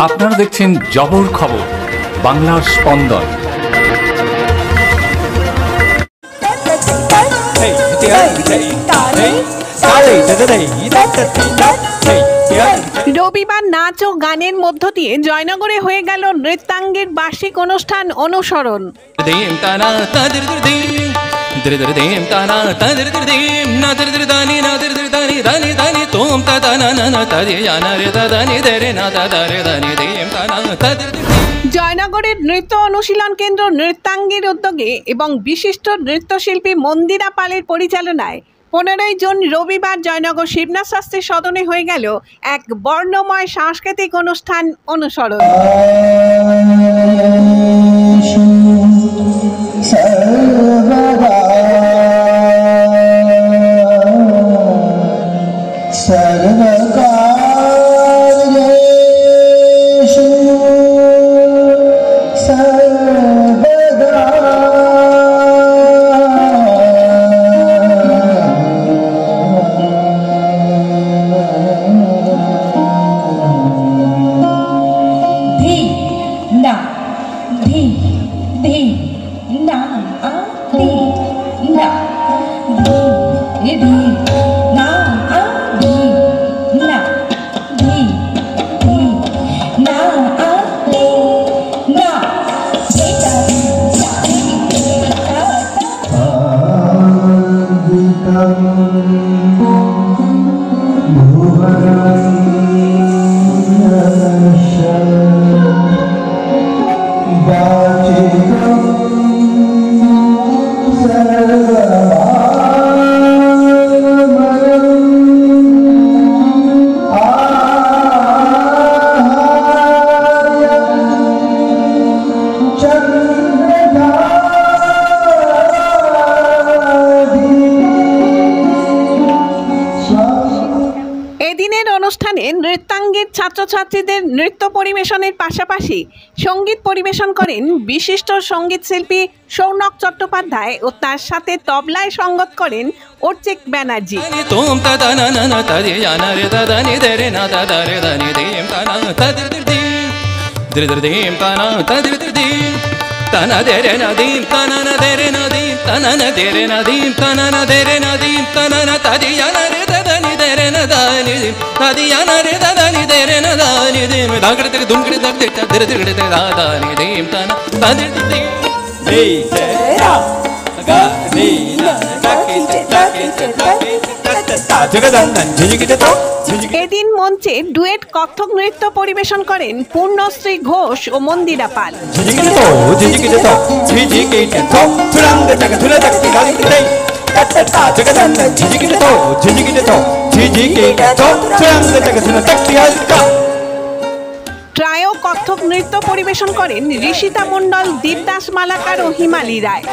আপনারা দেখছেন জবর খবর, বাংলার স্পন্দন। রবিবার নাচ ও গানের মধ্য দিয়ে জয়নগরে হয়ে গেল নৃত্যাঙ্গের বার্ষিক অনুষ্ঠান অনুসরণ। জয়নগরের নৃত্য অনুশীলন কেন্দ্র নৃত্যাঙ্গের উদ্যোগে এবং বিশিষ্ট নৃত্যশিল্পী মন্দিরা পালের পরিচালনায় 15 জুন রবিবার জয়নগর শিবনাথ শাস্ত্রী সদনে হয়ে গেল এক বর্ণময় সাংস্কৃতিক অনুষ্ঠান অনুসরণ। এদিনের অনুষ্ঠানে নৃত্যাঙ্গের ছাত্রছাত্রীদের নৃত্য পরিবেশনের পাশাপাশি সঙ্গীত পরিবেশন করেন বিশিষ্ট সঙ্গীত শিল্পী সৌনক চট্টোপাধ্যায় ও তার সাথে তবলায় সঙ্গত করেন অর্চিক ব্যানার্জি। এদিন মঞ্চে ডুয়েট কত্থক নৃত্য পরিবেশন করেন পূর্ণশ্রী ঘোষ ও মন্দিরা পাল। ট্রায়ো কত্থক নৃত্য পরিবেশন করেন ঋষিতা মণ্ডল, দীপদাস মালাকার ও হিমালি রায়।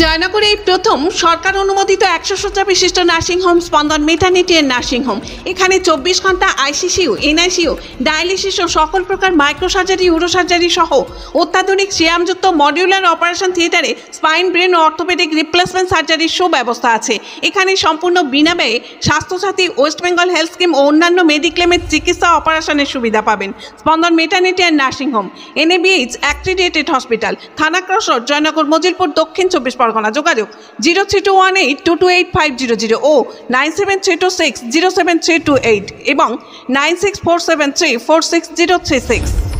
জয়নগরে এই প্রথম সরকার অনুমোদিত 100 শয্যা বিশিষ্ট নার্সিংহোম স্পন্দন মেটার্নিটি এন্ড নার্সিংহোম। এখানে 24 ঘন্টা আইসিসিউ, এনআইসিউ, ডায়ালিসিস ও সকল প্রকার মাইক্রোসার্জারি, ইউরোসার্জারি সহ অত্যাধুনিক সিয়ামযুক্ত মডিউলার অপারেশন থিয়েটারে স্পাইন, ব্রেন ও অর্থোপেডিক রিপ্লেসমেন্ট সার্জারির সুব্যবস্থা আছে। এখানে সম্পূর্ণ বিনা ব্যয়ে Swasthyasathi, West Bengal health scheme ও অন্যান্য মেডিক্লেমের চিকিৎসা অপারেশনের সুবিধা পাবেন। Spandan maternity and nursing home, NABH accredited hospital, Thana cross road, Joynagar, Majilpur, Dakshin 24 Pargana. যোগাযোগ 0321822850 ও 9732607328 এবং 9647346036।